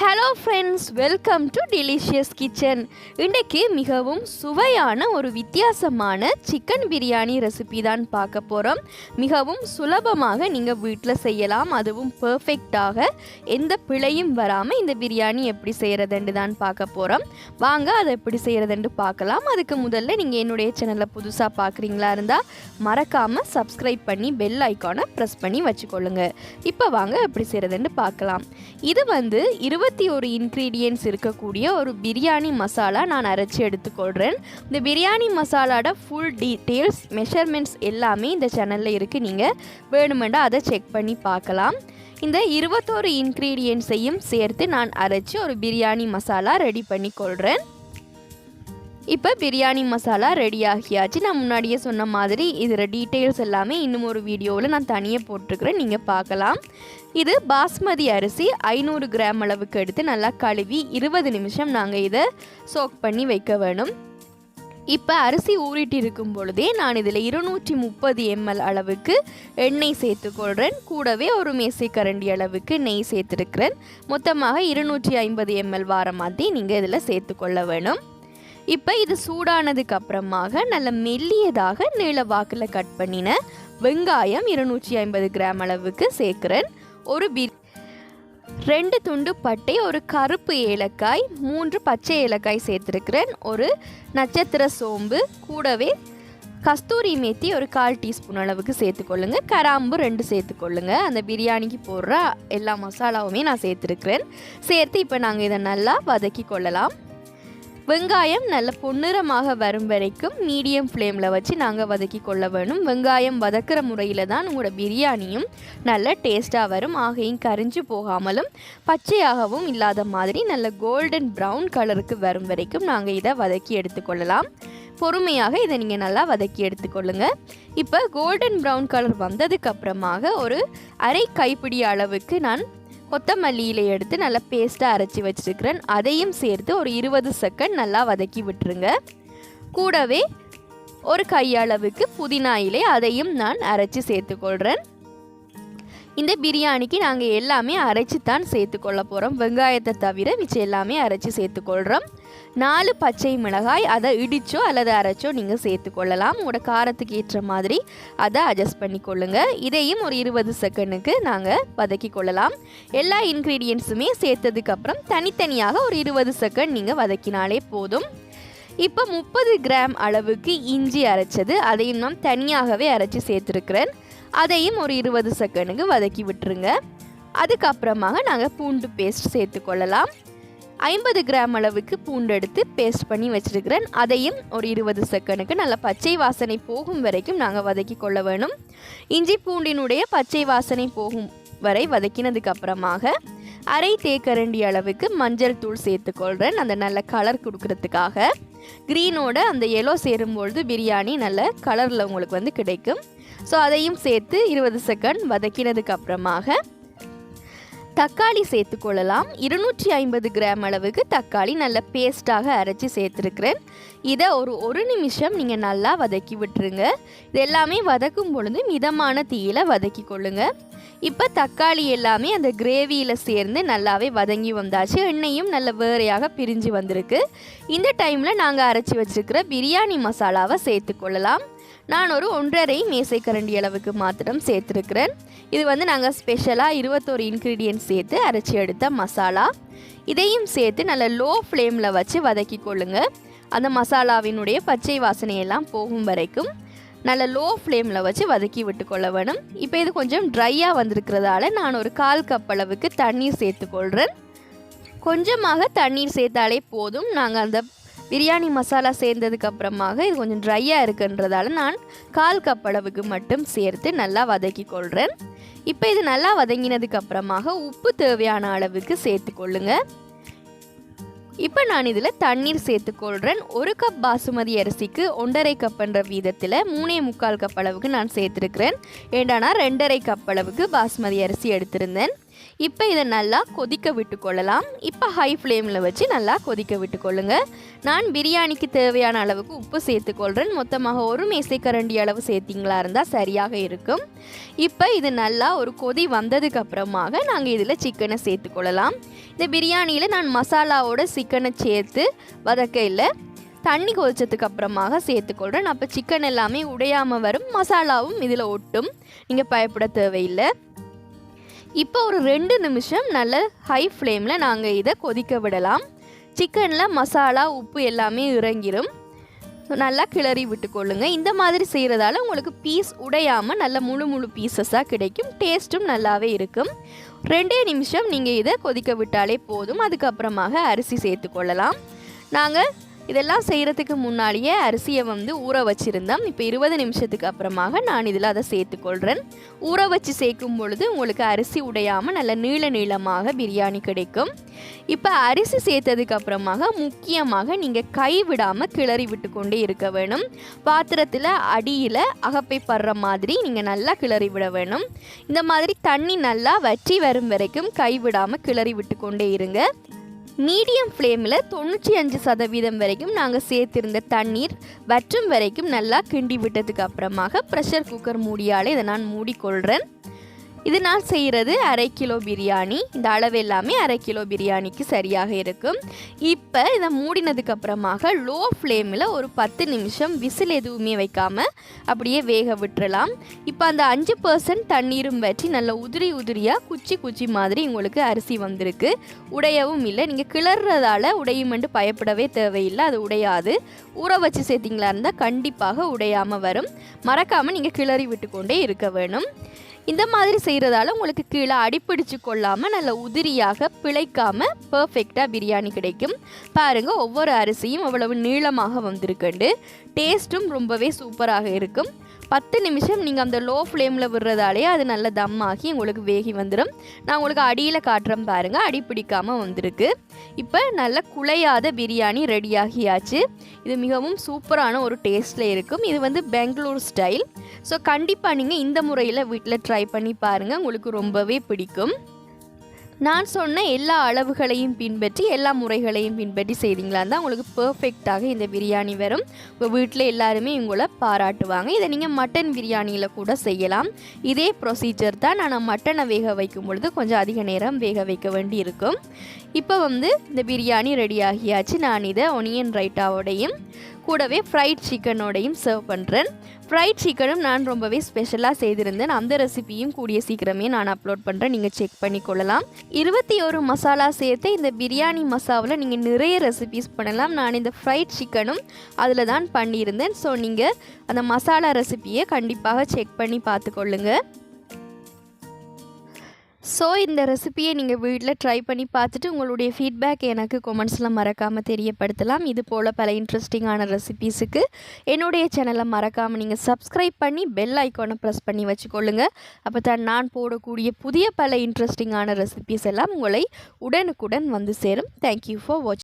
Hello friends, welcome to delicious kitchen. இன்றைக்கு மிகவும் சுவையான ஒரு வித்தியாசமான சிக்கன் பிரியாணி ரெசிபி தான் பார்க்க போகிறோம். மிகவும் சுலபமாக நீங்கள் வீட்டில் செய்யலாம், அதுவும் பர்ஃபெக்டாக எந்த பிழையும் வராமல் இந்த பிரியாணி எப்படி செய்கிறதுன்னு தான் பார்க்க போகிறோம். வாங்க அதை எப்படி செய்கிறதுன்னு பார்க்கலாம். அதுக்கு முதல்ல நீங்கள் என்னுடைய சேனலில் புதுசாக பார்க்குறீங்களா இருந்தால் மறக்காமல் சப்ஸ்கிரைப் பண்ணி பெல் ஐக்கானை ப்ரெஸ் பண்ணி வச்சுக்கொள்ளுங்க. இப்போ வாங்க எப்படி செய்கிறதுன்னு பார்க்கலாம். இது 21 இன்க்ரீடியன்ட்ஸ் இருக்கக்கூடிய ஒரு பிரியாணி மசாலா நான் அரைச்சி எடுத்துக்கொள்கிறேன். இந்த பிரியாணி மசாலாவோட ஃபுல் டீட்டெயில்ஸ் மெஷர்மெண்ட்ஸ் எல்லாமே இந்த சேனலில் இருக்குது. நீங்கள் வேணுமெண்டா அதை செக் பண்ணி பார்க்கலாம். இந்த 21 இன்க்ரீடியன்ட்ஸையும் சேர்த்து நான் அரைச்சி ஒரு பிரியாணி மசாலா ரெடி பண்ணி கொள்கிறேன். இப்போ பிரியாணி மசாலா ரெடி ஆகியாச்சு. நான் முன்னாடியே சொன்ன மாதிரி இதில் டீட்டெயில்ஸ் எல்லாமே இன்னும் ஒரு வீடியோவில் நான் தனியாக போட்டிருக்கிறேன், நீங்கள் பார்க்கலாம். இது பாஸ்மதி அரிசி 500 கிராம் அளவுக்கு எடுத்து நல்லா கழுவி 20 நிமிஷம் நாங்கள் இதை சோக் பண்ணி வைக்க வேணும். இப்போ அரிசி ஊறிட்டு இருக்கும் பொழுதே நான் இதில் 230 ml அளவுக்கு எண்ணெய் சேர்த்துக்கொள்கிறேன். கூடவே ஒரு மேசைக்கரண்டி அளவுக்கு நெய் சேர்த்துருக்கிறேன். மொத்தமாக 250 ml வார மாதிரி நீங்கள் இதில் சேர்த்துக்கொள்ள வேணும். இப்போ இது சூடானதுக்கு அப்புறமாக நல்ல மெல்லியதாக நீள வாக்கில் கட் பண்ணின வெங்காயம் 250 கிராம் அளவுக்கு சேர்க்குறேன். ஒரு 2 துண்டு பட்டை, ஒரு கருப்பு ஏலக்காய், 3 பச்சை ஏலக்காய் சேர்த்துருக்கிறேன். ஒரு நட்சத்திர சோம்பு, கூடவே கஸ்தூரி மேத்தி ஒரு 1/4 டீஸ்பூன் அளவுக்கு சேர்த்துக்கொள்ளுங்க. கராம்பு 2 சேர்த்துக்கொள்ளுங்க. அந்த பிரியாணிக்கு போடுற எல்லா மசாலாவுமே நான் சேர்த்துருக்கிறேன். சேர்த்து இப்போ நாங்கள் இதை நல்லா வதக்கி கொள்ளலாம். வெங்காயம் நல்ல பொன்னிறமாக வரும் வரைக்கும் மீடியம் ஃப்ளேமில் வச்சு நாங்கள் வதக்கி கொள்ள வேணும். வெங்காயம் வதக்கிற முறையில் தான் உங்களோட பிரியாணியும் நல்ல டேஸ்ட்டாக வரும். ஆகையும் கரிஞ்சு போகாமலும் பச்சையாகவும் இல்லாத மாதிரி நல்ல கோல்டன் ப்ரௌன் கலருக்கு வரும் வரைக்கும் நாங்கள் இதை வதக்கி எடுத்துக்கொள்ளலாம். பொறுமையாக இதை நீங்கள் நல்லா வதக்கி எடுத்துக்கொள்ளுங்க. இப்போ கோல்டன் ப்ரௌன் கலர் வந்ததுக்கு அப்புறமாக ஒரு அரை கைப்பிடி அளவுக்கு நான் கொத்தமல்லியில் எடுத்து நல்லா பேஸ்ட்டாக அரைச்சி வச்சுருக்கிறேன். அதையும் சேர்த்து ஒரு 20 செகண்ட் நல்லா வதக்கி விட்டுருங்க. கூடவே ஒரு கையளவுக்கு புதினா இலை, அதையும் நான் அரைச்சி சேர்த்துக்கொள்கிறேன். இந்த பிரியாணிக்கு நாங்கள் எல்லாமே அரைச்சி தான் சேர்த்துக்கொள்ள போகிறோம். வெங்காயத்தை தவிர மிச்சம் எல்லாமே அரைச்சி சேர்த்துக்கொள்கிறோம். 4 பச்சை மிளகாய், அதை இடிச்சோ அல்லது அரைச்சோ நீங்கள் சேர்த்துக்கொள்ளலாம். உங்களோட காரத்துக்கு ஏற்ற மாதிரி அதை அட்ஜஸ்ட் பண்ணிக்கொள்ளுங்க. இதையும் ஒரு 20 செகண்டுக்கு நாங்கள் வதக்கி கொள்ளலாம். எல்லா இன்க்ரீடியன்ஸுமே சேர்த்ததுக்கப்புறம் தனித்தனியாக ஒரு 20 செகண்ட் நீங்கள் வதக்கினாலே போதும். இப்போ 30 கிராம் அளவுக்கு இஞ்சி அரைச்சது, அதையும் நான் தனியாகவே அரைச்சி சேர்த்துருக்கிறேன். அதையும் ஒரு 20 செகண்டுக்கு வதக்கி விட்டுருங்க. அதுக்கப்புறமாக நாங்கள் பூண்டு பேஸ்ட் சேர்த்துக்கொள்ளலாம். 50 கிராம் அளவுக்கு பூண்டு எடுத்து பேஸ்ட் பண்ணி வச்சுருக்கிறேன். அதையும் ஒரு 20 செகண்டுக்கு நல்ல பச்சை வாசனை போகும் வரைக்கும் நாங்கள் வதக்கி கொள்ள வேணும். இஞ்சி பூண்டினுடைய பச்சை வாசனை போகும் வரை வதக்கினதுக்கு அப்புறமாக அரை தேக்கரண்டி அளவுக்கு மஞ்சள் தூள் சேர்த்துக்கொள்கிறேன். அந்த நல்ல கலர் கொடுக்கறதுக்காக. க்ரீனோட அந்த எல்லோ சேரும்பொழுது பிரியாணி நல்ல கலரில் உங்களுக்கு கிடைக்கும். ஸோ அதையும் சேர்த்து 20 செகண்ட் வதக்கினதுக்கு அப்புறமாக தக்காளி சேர்த்துக்கொள்ளலாம். 250 கிராம் அளவுக்கு தக்காளி நல்ல பேஸ்ட்டாக அரைச்சி சேர்த்துருக்கிறேன். இதை ஒரு நிமிஷம் நீங்கள் நல்லா வதக்கி விட்டுருங்க. இது எல்லாமே வதக்கும் பொழுது மிதமான தீயில் வதக்கி கொள்ளுங்க. இப்போ தக்காளி எல்லாமே அந்த கிரேவியில் சேர்ந்து நல்லாவே வதங்கி வந்தாச்சு. எண்ணெயும் நல்ல வேறையாக பிரிஞ்சு வந்திருக்கு. இந்த டைமில் நாங்கள் அரைச்சி வச்சுருக்கிற பிரியாணி மசாலாவை சேர்த்துக்கொள்ளலாம். நான் ஒரு 1.5 மேசைக்கரண்டி அளவுக்கு மாத்திரம் சேர்த்துருக்கிறேன். இது நாங்கள் ஸ்பெஷலாக 21 இன்க்ரீடியன்ட் சேர்த்து அரைச்சி எடுத்த மசாலா. இதையும் சேர்த்து நல்ல லோ ஃப்ளேமில் வச்சு வதக்கி கொள்ளுங்க. அந்த மசாலாவினுடைய பச்சை வாசனையெல்லாம் போகும் வரைக்கும் நல்ல லோ ஃப்ளேமில் வச்சு வதக்கி விட்டு கொள்ள வேணும். இப்போ இது கொஞ்சம் ட்ரையாக வந்திருக்கிறதால நான் ஒரு 1/4 கப் அளவுக்கு தண்ணீர் சேர்த்துக்கொள்கிறேன். கொஞ்சமாக தண்ணீர் சேர்த்தாலே போதும். நாங்கள் அந்த பிரியாணி மசாலா சேர்ந்ததுக்கு அப்புறமாக இது கொஞ்சம் ட்ரையாக இருக்குன்றதால நான் 1/4 கப் அளவுக்கு மட்டும் சேர்த்து நல்லா வதக்கி கொள்கிறேன். இப்போ இது நல்லா வதங்கினதுக்கு அப்புறமாக உப்பு தேவையான அளவுக்கு சேர்த்துக்கொள்ளுங்க. இப்போ நான் இதில் தண்ணீர் சேர்த்துக்கொள்கிறேன். 1 கப் பாசுமதி அரிசிக்கு 1.5 கப்புன்ற வீதத்தில் 3.25 கப் அளவுக்கு நான் சேர்த்துருக்கிறேன். ஏண்டானா 2.5 கப் அளவுக்கு பாசுமதி அரிசி எடுத்திருந்தேன். இப்போ இதை நல்லா கொதிக்க விட்டுக்கொள்ளலாம். இப்போ ஹை ஃப்ளேமில் வச்சு நல்லா கொதிக்க விட்டுக்கொள்ளுங்க. நான் பிரியாணிக்கு தேவையான அளவுக்கு உப்பு சேர்த்துக்கொள்கிறேன். மொத்தமாக ஒரு மேசைக்கரண்டி அளவு சேர்த்திங்களா இருந்தால் சரியாக இருக்கும். இப்போ இது நல்லா ஒரு கொதி வந்ததுக்கு அப்புறமாக நாங்கள் இதில் சிக்கனை சேர்த்துக்கொள்ளலாம். இந்த பிரியாணியில் நான் மசாலாவோட சிக்கனை சேர்த்து வதக்கையில் தண்ணி கொதிச்சதுக்கு அப்புறமாக சேர்த்துக்கொள்கிறேன். அப்போ சிக்கன் எல்லாமே உடையாமல் வரும், மசாலாவும் இதில் ஒட்டும். நீங்கள் பயப்பட தேவையில்லை. இப்போ ஒரு 2 நிமிஷம் நல்ல ஹை ஃப்ளேமில் நாங்கள் இதை கொதிக்க விடலாம். சிக்கனில் மசாலா உப்பு எல்லாமே இறங்கிடும். நல்லா கிளறி விட்டுக்கொள்ளுங்க. இந்த மாதிரி செய்கிறதால உங்களுக்கு பீஸ் உடையாமல் நல்ல முழு பீசஸாக கிடைக்கும். டேஸ்ட்டும் நல்லாவே இருக்கும். 2 நிமிஷம் நீங்கள் இதை கொதிக்க விட்டாலே போதும். அதுக்கப்புறமாக அரிசி சேர்த்துக்கொள்ளலாம். நாங்கள் இதெல்லாம் செய்கிறதுக்கு முன்னாடியே அரிசியை ஊற வச்சுருந்தோம். இப்போ 20 நிமிஷத்துக்கு அப்புறமாக நான் இதில் அதை சேர்த்துக்கொள்கிறேன். ஊற வச்சு சேர்க்கும் பொழுது உங்களுக்கு அரிசி உடையாமல் நல்ல நீளமாக பிரியாணி கிடைக்கும். இப்போ அரிசி சேர்த்ததுக்கு அப்புறமாக முக்கியமாக நீங்கள் கைவிடாமல் கிளறி விட்டு கொண்டே இருக்க வேணும். பாத்திரத்தில் அடியில் அகப்பை படுற மாதிரி நீங்கள் நல்லா கிளறி விட வேணும். இந்த மாதிரி தண்ணி நல்லா வற்றி வரும் வரைக்கும் கைவிடாமல் கிளறி விட்டு கொண்டே இருங்க. மீடியம் ஃப்ளேமில் 95% வரைக்கும் நாங்கள் சேர்த்திருந்த தண்ணீர் வற்றும் வரைக்கும் நல்லா கிண்டி விட்டதுக்கு அப்புறமாக ப்ரெஷர் குக்கர் மூடியால் இதை நான் மூடிக்கொள்கிறேன். இது நான் செய்கிறது 1/2 கிலோ பிரியாணி. இந்த அளவு எல்லாமே 1/2 கிலோ பிரியாணிக்கு சரியாக இருக்கும். இப்போ இதை மூடினதுக்கு அப்புறமாக லோ ஃப்ளேமில் ஒரு 10 நிமிஷம் விசில் எதுவுமே வைக்காமல் அப்படியே வேக விட்டுறலாம். இப்போ அந்த 5% தண்ணீரும் வற்றி நல்ல உதிரியாக குச்சி மாதிரி உங்களுக்கு அரிசி வந்திருக்கு. உடையவும் இல்லை. நீங்கள் கிளறதால உடையுமென்று பயப்படவே தேவையில்லை. அது உடையாது. ஊற வச்சு சேர்த்திங்களா இருந்தால் கண்டிப்பாக உடையாமல் வரும். மறக்காமல் நீங்கள் கிளறி விட்டு கொண்டே இருக்க வேணும். இந்த மாதிரி செய்கிறதால உங்களுக்கு கீழே அடிப்பிடிச்சு கொள்ளாமல் நல்ல உதிரியாக பிழைக்காமல் பர்ஃபெக்டாக பிரியாணி கிடைக்கும். பாருங்கள், ஒவ்வொரு அரிசியும் அவ்வளவு நீளமாக வந்திருக்குண்டு. டேஸ்ட்டும் ரொம்பவே சூப்பராக இருக்கும். 10 நிமிஷம் நீங்கள் அந்த லோ ஃப்ளேமில் விடுறதாலே அது நல்ல தம்மாகி உங்களுக்கு வேகி வந்துடும். நான் உங்களுக்கு அடியில் காட்டுறேன் பாருங்கள், அடி பிடிக்காமல் வந்திருக்கு. இப்போ நல்ல குழையாத பிரியாணி ரெடியாகியாச்சு. இது மிகவும் சூப்பரான ஒரு டேஸ்ட்டில் இருக்கும். இது பெங்களூர் ஸ்டைல். ஸோ கண்டிப்பாக நீங்கள் இந்த முறையில் வீட்டில் ட்ரை பண்ணி பாருங்கள், உங்களுக்கு ரொம்பவே பிடிக்கும். நான் சொன்ன எல்லா அளவுகளையும் பின்பற்றி எல்லா முறைகளையும் பின்பற்றி செய்தீங்களா இருந்தால் உங்களுக்கு பர்ஃபெக்டாக இந்த பிரியாணி வரும். உங்கள் வீட்டில் எல்லாருமே உங்களை பாராட்டுவாங்க. இதை நீங்கள் மட்டன் பிரியாணியில் கூட செய்யலாம். இதே ப்ரொசீஜர் தான். நான் மட்டனை வேக வைக்கும் பொழுது கொஞ்சம் அதிக நேரம் வேக வைக்க வேண்டி இருக்கும். இப்போ இந்த பிரியாணி ரெடி ஆகியாச்சு. நான் இதை ஒனியன் ரைட்டாவோடையும் கூடவே ஃப்ரைட் சிக்கனோடையும் சர்வ் பண்ணுறேன். ஃப்ரைட் சிக்கனும் நான் ரொம்பவே ஸ்பெஷலாக செய்திருந்தேன். அந்த ரெசிபியும் கூடிய சீக்கிரமே நான் அப்லோட் பண்ணுறேன். நீங்கள் செக் பண்ணி கொள்ளலாம். 21 மசாலா சேர்த்து இந்த பிரியாணி மசாலாவில் நீங்கள் நிறைய ரெசிபிஸ் பண்ணலாம். நான் இந்த ஃப்ரைட் சிக்கனும் அதில் தான் பண்ணியிருந்தேன். ஸோ நீங்கள் அந்த மசாலா ரெசிபியை கண்டிப்பாக செக் பண்ணி பார்த்துக்கொள்ளுங்க. ஸோ இந்த ரெசிபியை நீங்கள் வீட்டில் ட்ரை பண்ணி பார்த்துட்டு உங்களுடைய ஃபீட்பேக் எனக்கு கொமெண்ட்ஸில் மறக்காமல் தெரியப்படுத்தலாம். இது போல் பல இன்ட்ரெஸ்டிங்கான ரெசிபீஸுக்கு என்னுடைய சேனலை மறக்காமல் நீங்கள் சப்ஸ்கிரைப் பண்ணி பெல் ஐக்கானை ப்ரெஸ் பண்ணி வச்சுக்கொள்ளுங்க. அப்போ தான் நான் போடக்கூடிய புதிய பல இன்ட்ரெஸ்டிங்கான ரெசிபீஸ் எல்லாம் உங்களை உடனுக்குடன் வந்து சேரும். தேங்க்யூ ஃபார் வாட்சிங்.